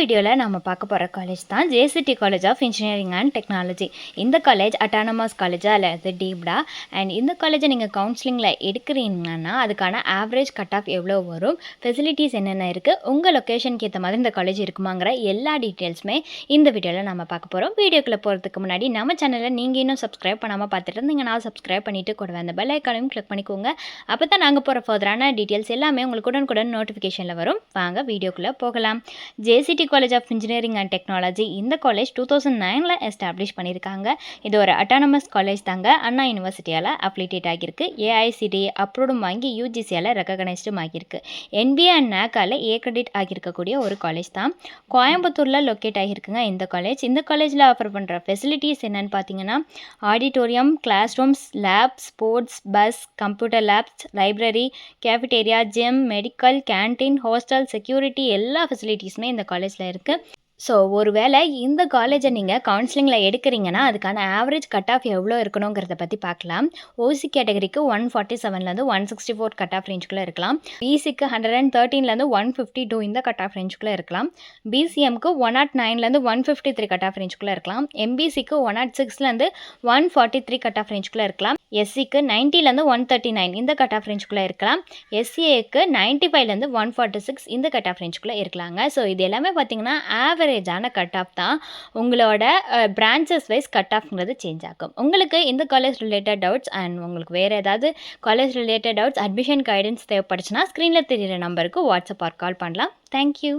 வீடியோவில் நம்ம பார்க்க போகிற காலேஜ் தான் JCT college of engineering and technology. இந்த காலேஜ் அட்டானமஸ் காலேஜா அல்லது டீப்டா. அண்ட் இந்த காலேஜை நீங்கள் கவுன்சிலிங்கில் எடுக்கிறீங்கன்னா அதுக்கான ஆவரேஜ் கட் ஆஃப் எவ்வளோ வரும், ஃபெசிலிட்டிஸ் என்னென்ன இருக்குது, உங்கள் லொக்கேஷனுக்கு ஏற்ற மாதிரி இந்த காலேஜ் இருக்குமாங்கிற எல்லா டீட்டெயில்ஸுமே இந்த வீடியோவில் நம்ம பார்க்க போகிறோம். வீடியோக்குள்ளே போகிறதுக்கு முன்னாடி நம்ம சேனலில் நீங்கள் இன்னும் சப்ஸ்கிரைப் பண்ணாமல் பார்த்துட்டு இருந்தீங்கன்னா சப்ஸ்கிரைப் பண்ணிவிட்டு கூட அந்த பெல் ஐக்கானையும் கிளிக் பண்ணிக்கோங்க. அப்போ தான் நாங்கள் போகிற ஃபர்தரான டீட்டெயில்ஸ் எல்லாமே உங்களுக்கு உடனுக்குடன் நோட்டிஃபிகேஷனில் வரும். வாங்க வீடியோக்குள்ளே போகலாம். JCT college of engineering and technology இந்த காலேஜ் 2009 எஸ்டாப்ளிஷ் பண்ணியிருக்காங்க. இது ஒரு அட்டானமஸ் காலேஜ் தாங்க. அண்ணா யூனிவர்சிட்டியால் அப்ளிகேட் ஆகியிருக்கு. ஏஐசிடிஏ அப்ரூவ்டும் வாங்கி யூஜிசியால் ரெக்கக்னைஸ்டும் ஆகியிருக்கு. என்பிஏ அண்ட் நேக்கால் ஏ கிரெடிட் ஆகியிருக்கக்கூடிய ஒரு காலேஜ் தான். கோயம்புத்தூரில் லொக்கேட் ஆகியிருக்குங்க இந்த காலேஜ். இந்த காலேஜில் ஆஃபர் பண்ணுற ஃபெசிலிட்டிஸ் என்னென்னு பார்த்தீங்கன்னா auditorium, class rooms, lab, sports, bus, computer labs, library, cafeteria, gym, medical, canteen, hostel, security எல்லா ஃபெசிலிட்டிஸுமே இந்த காலேஜில் இருக்குது. ஸோ ஒருவேளை இந்த காலேஜை நீங்கள் கவுன்சிலிங்கில் எடுக்கிறீங்கன்னா அதுக்கான ஆவரேஜ் கட் ஆஃப் எவ்வளோ இருக்கணுங்கிறத பற்றி பார்க்கலாம். ஓசி கேட்டகரிக்கு 147லேருந்து 164 கட் ஆஃப் ரேஞ்சுக்குள்ளே இருக்கலாம். பிசிக்கு 113லேருந்து 152 இந்த கட் ஆஃப் ரேஞ்சுக்குள்ளே இருக்கலாம். பிசிஎம்க்கு 109லேருந்து 153 கட் ஆஃப் ரேஞ்சுக்குள்ளே இருக்கலாம். எம்பிசிக்கு 106லேருந்து 143 கட் ஆஃப் ரேஞ்சுக்குள்ளே இருக்கலாம். எஸ்சிக்கு 90லேருந்து 139 இந்த கட் ஆஃப் ரேஞ்சுக்குள்ளே இருக்கலாம். எஸ்சிஏக்கு 95லேருந்து 146 இந்த கட் ஆஃப் ரேஞ்சுக்குள்ளே இருக்கலாங்க. ஸோ இது எல்லாமே பார்த்தீங்கன்னா ஆவரேஜான கட் ஆஃப் தான். உங்களோட பிரான்ச்சஸ் வைஸ் கட் ஆஃப்ங்கிறது சேஞ்ச் ஆகும். உங்களுக்கு இந்த காலேஜ் ரிலேட்டட் டவுட்ஸ் அண்ட் உங்களுக்கு வேறு ஏதாவது college related doubts, admission guidance தேவைப்படுச்சுன்னா ஸ்க்ரீனில் தெரியிற நம்பருக்கு வாட்ஸ்அப் ஆர் கால் பண்ணலாம். தேங்க்யூ.